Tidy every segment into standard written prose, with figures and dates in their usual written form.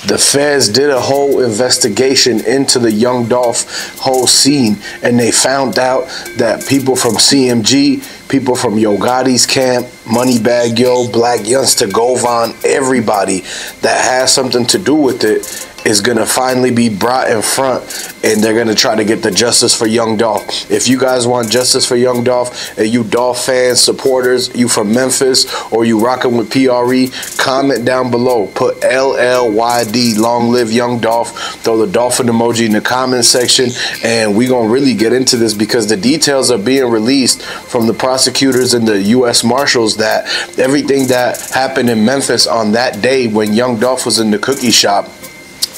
The feds did a whole investigation into the Young Dolph whole scene, and they found out that people from CMG, people from Yo Gotti's camp, Moneybagg Yo, blacyoungsta, Govan, everybody that has something to do with it is going to finally be brought in front, and they're going to try to get the justice for Young Dolph. If you guys want justice for Young Dolph, and you Dolph fans, supporters, you from Memphis, or you rocking with PRE, comment down below. Put LLYD, long live Young Dolph. Throw the dolphin emoji in the comment section, and we're going to really get into this because the details are being released from the prosecutors and the U.S. Marshals that everything that happened in Memphis on that day when Young Dolph was in the cookie shop,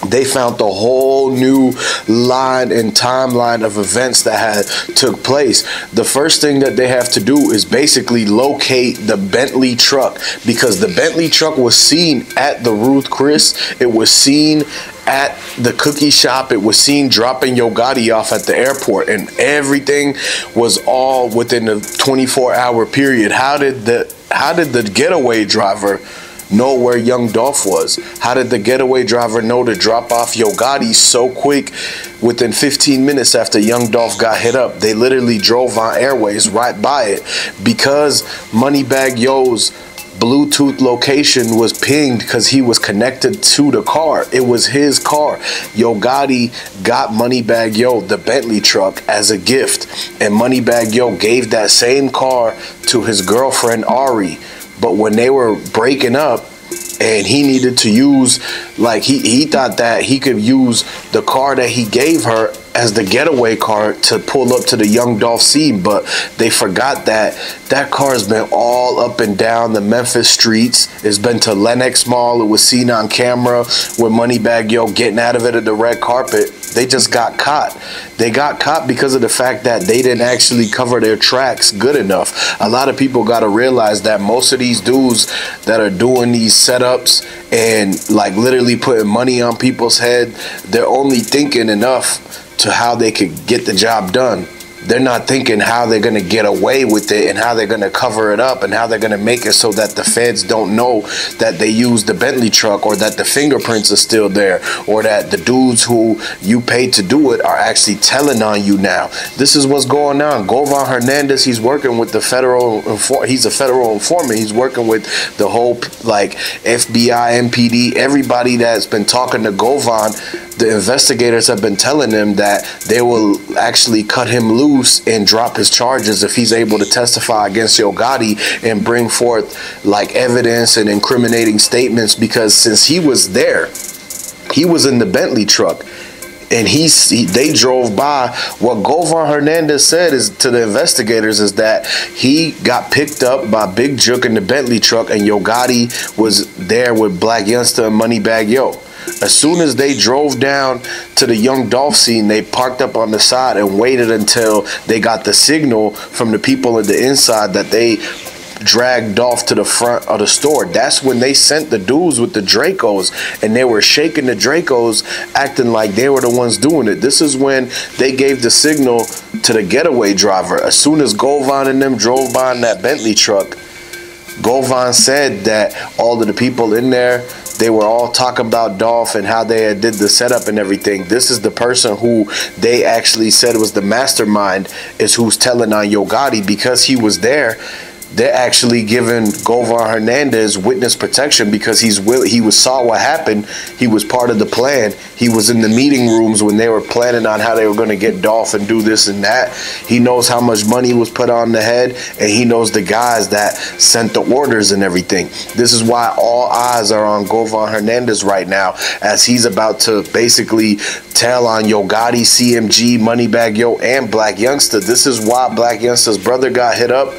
they found the whole new line and timeline of events that had took place. The first thing that they have to do is basically locate the Bentley truck, because the Bentley truck was seen at the Ruth Chris. It was seen at the cookie shop. It was seen dropping Yo Gotti off at the airport, and everything was all within a 24-hour period. How did the getaway driver know where Young Dolph was? How did the getaway driver know to drop off Yo Gotti so quick within 15 minutes after Young Dolph got hit up? They literally drove on airways right by it because Moneybagg Yo's Bluetooth location was pinged because he was connected to the car. It was his car. Yo Gotti got Moneybagg Yo the Bentley truck as a gift, and Moneybagg Yo gave that same car to his girlfriend Ari. But when they were breaking up and he needed to use, like he thought that he could use the car that he gave her as the getaway car to pull up to the Young Dolph scene, but they forgot that that car's been all up and down the Memphis streets. It's been to Lenox Mall. It was seen on camera with Moneybagg Yo getting out of it at the red carpet. They just got caught. They got caught because of the fact that they didn't actually cover their tracks good enough. A lot of people got to realize that most of these dudes that are doing these setups and like literally putting money on people's head, they're only thinking enough to how they could get the job done. They're not thinking how they're going to get away with it and how they're going to cover it up and how they're going to make it so that the feds don't know that they used the Bentley truck, or that the fingerprints are still there, or that the dudes who you paid to do it are actually telling on you now. This is what's going on. Govan Hernandez, he's working with the federal, he's a federal informant. He's working with the whole like FBI, MPD, everybody that's been talking to Govan. The investigators have been telling them that they will actually cut him loose and drop his charges if he's able to testify against Yo Gotti and bring forth like evidence and incriminating statements, because since he was there, he was in the Bentley truck and they drove by. What Govan Hernandez said is to the investigators is that he got picked up by bigjook in the Bentley truck, and Yo Gotti was there with blacyoungsta and Moneybagg Yo. As soon as they drove down to the Young Dolph scene, they parked up on the side and waited until they got the signal from the people at the inside that they dragged Dolph to the front of the store. That's when they sent the dudes with the Dracos, and they were shaking the Dracos, acting like they were the ones doing it. This is when they gave the signal to the getaway driver. As soon as Govan and them drove by in that Bentley truck, Govan said that all of the people in there, they were all talking about Dolph and how they did the setup and everything. This is the person who they actually said was the mastermind, is who's telling on Yo Gotti, because he was there. They're actually giving Govan Hernandez witness protection because he saw what happened. He was part of the plan. He was in the meeting rooms when they were planning on how they were going to get Dolph and do this and that. He knows how much money was put on the head, and he knows the guys that sent the orders and everything. This is why all eyes are on Govan Hernandez right now, as he's about to basically tell on Yo Gotti, CMG, Moneybagg Yo, and blacyoungsta. This is why blacyoungsta's brother got hit up.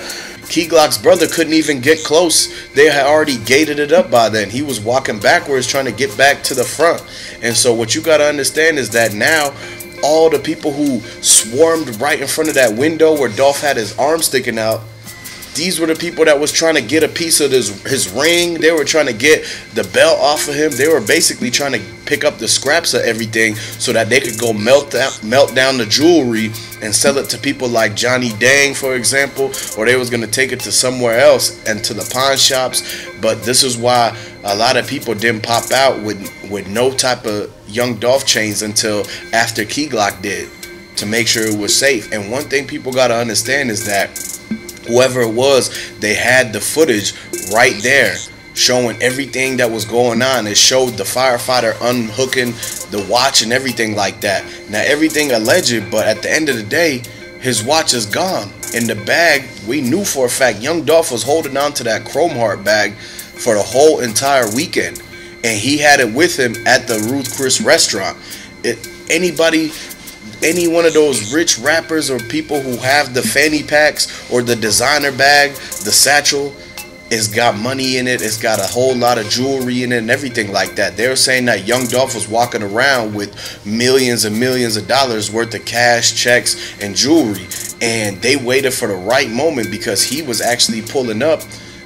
Keyglock's brother couldn't even get close. They had already gated it up by then. He was walking backwards trying to get back to the front. And so what you got to understand is that now all the people who swarmed right in front of that window where Dolph had his arm sticking out, these were the people that was trying to get a piece of his ring. They were trying to get the belt off of him. They were basically trying to pick up the scraps of everything so that they could go melt down the jewelry and sell it to people like Johnny Dang, for example, or they was going to take it to somewhere else and to the pawn shops. But this is why a lot of people didn't pop out with no type of Young Dolph chains until after Keyglock did, to make sure it was safe. And one thing people got to understand is that whoever it was, they had the footage right there showing everything that was going on. It showed the firefighter unhooking the watch and everything like that. Now, everything alleged, but at the end of the day, his watch is gone. In the bag, we knew for a fact Young Dolph was holding on to that chrome heart bag for the whole entire weekend, and he had it with him at the Ruth Chris restaurant. Any one of those rich rappers or people who have the fanny packs or the designer bag, the satchel, it's got money in it, it's got a whole lot of jewelry in it and everything like that. They were saying that Young Dolph was walking around with millions and millions of dollars worth of cash, checks, and jewelry, and they waited for the right moment because he was actually pulling up.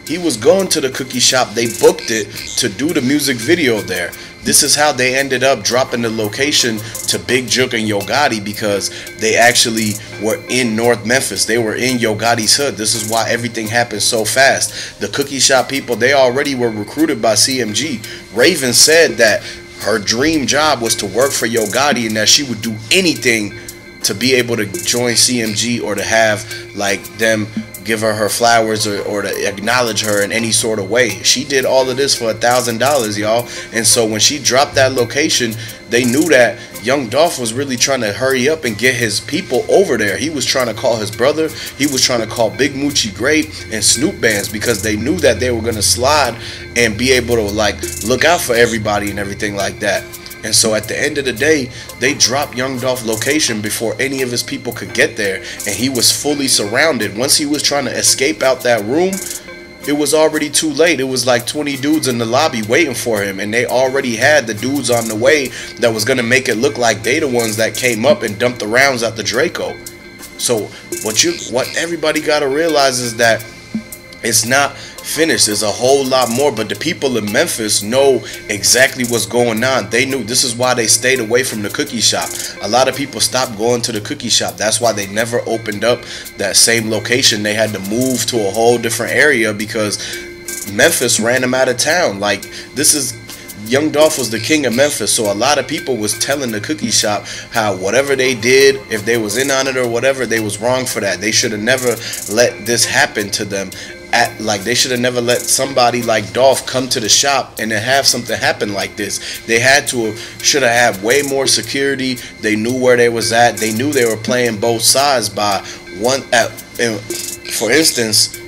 He was going to the cookie shop. They booked it to do the music video there. This is how they ended up dropping the location to Bigjook and Yo Gotti, because they actually were in North Memphis. They were in Yo Gotti's hood. This is why everything happened so fast. The cookie shop people, they already were recruited by CMG. Raven said that her dream job was to work for Yo Gotti and that she would do anything to be able to join CMG or to have like them give her flowers or to acknowledge her in any sort of way. She did all of this for $1,000, y'all. And so when she dropped that location, they knew that Young Dolph was really trying to hurry up and get his people over there. He was trying to call his brother. He was trying to call Big Moochie Grape and Snoop Bands, because they knew that they were going to slide and be able to like look out for everybody and everything like that. And so at the end of the day, they dropped Young Dolph location before any of his people could get there, and he was fully surrounded. Once he was trying to escape out that room, it was already too late. It was like 20 dudes in the lobby waiting for him, and they already had the dudes on the way that was going to make it look like they the ones that came up and dumped the rounds out the Draco. So what everybody got to realize is that it's not finished. There's a whole lot more, but the people in Memphis know exactly what's going on. They knew. This is why they stayed away from the cookie shop. A lot of people stopped going to the cookie shop. That's why they never opened up that same location. They had to move to a whole different area because Memphis ran them out of town. Like, this is Young Dolph was the king of Memphis, so a lot of people was telling the cookie shop how whatever they did, if they was in on it or whatever, they was wrong for that. They should have never let this happen to them. They should have never let somebody like Dolph come to the shop and then have something happen like this. They should have had way more security. They knew where they was at. They knew they were playing both sides by one. For instance,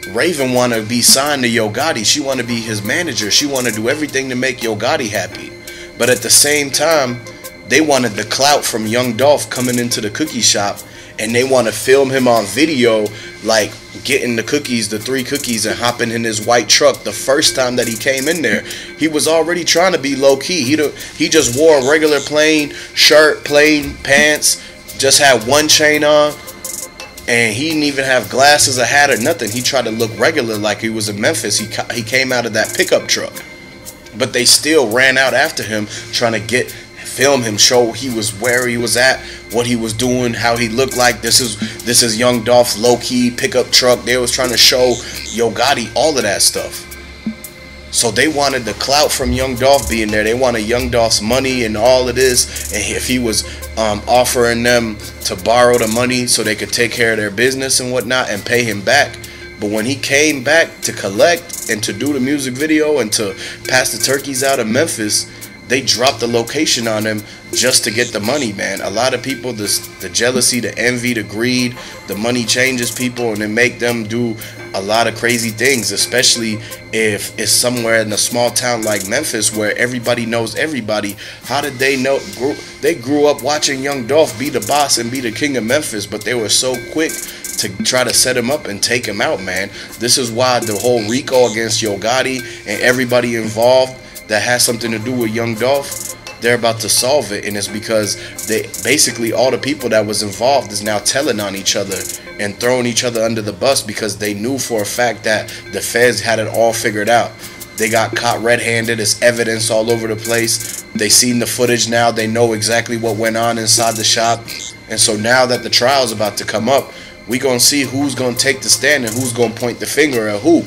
Raven want to be signed to Yo Gotti. She want to be his manager. She want to do everything to make Yo Gotti happy. But at the same time, they wanted the clout from Young Dolph coming into the cookie shop, and they want to film him on video, like getting the cookies, the 3 cookies, and hopping in his white truck. The first time that he came in there, he was already trying to be low key. He just wore a regular plain shirt, plain pants, just had one chain on, and he didn't even have glasses, a hat, or nothing. He tried to look regular like he was in Memphis. He came out of that pickup truck, but they still ran out after him trying to film him, show he was where he was at, what he was doing, how he looked like. This is Young Dolph's low-key pickup truck. They was trying to show Yo Gotti all of that stuff. So they wanted the clout from Young Dolph being there. They wanted Young Dolph's money and all of this. And if he was offering them to borrow the money so they could take care of their business and whatnot and pay him back. But when he came back to collect and to do the music video and to pass the turkeys out of Memphis, they dropped the location on him just to get the money, man. A lot of people, the jealousy, the envy, the greed, the money changes people, and it make them do a lot of crazy things, especially if it's somewhere in a small town like Memphis where everybody knows everybody. How did they know? They grew up watching Young Dolph be the boss and be the king of Memphis, but they were so quick to try to set him up and take him out, man. This is why the whole RICO against Yo Gotti and everybody involved that has something to do with Young Dolph, they're about to solve it. And it's because they basically, all the people that was involved is now telling on each other and throwing each other under the bus, because they knew for a fact that the feds had it all figured out. They got caught red-handed. There's evidence all over the place. They seen the footage now. They know exactly what went on inside the shop. And so now that the trial's about to come up, we gonna see who's gonna take the stand and who's gonna point the finger at who.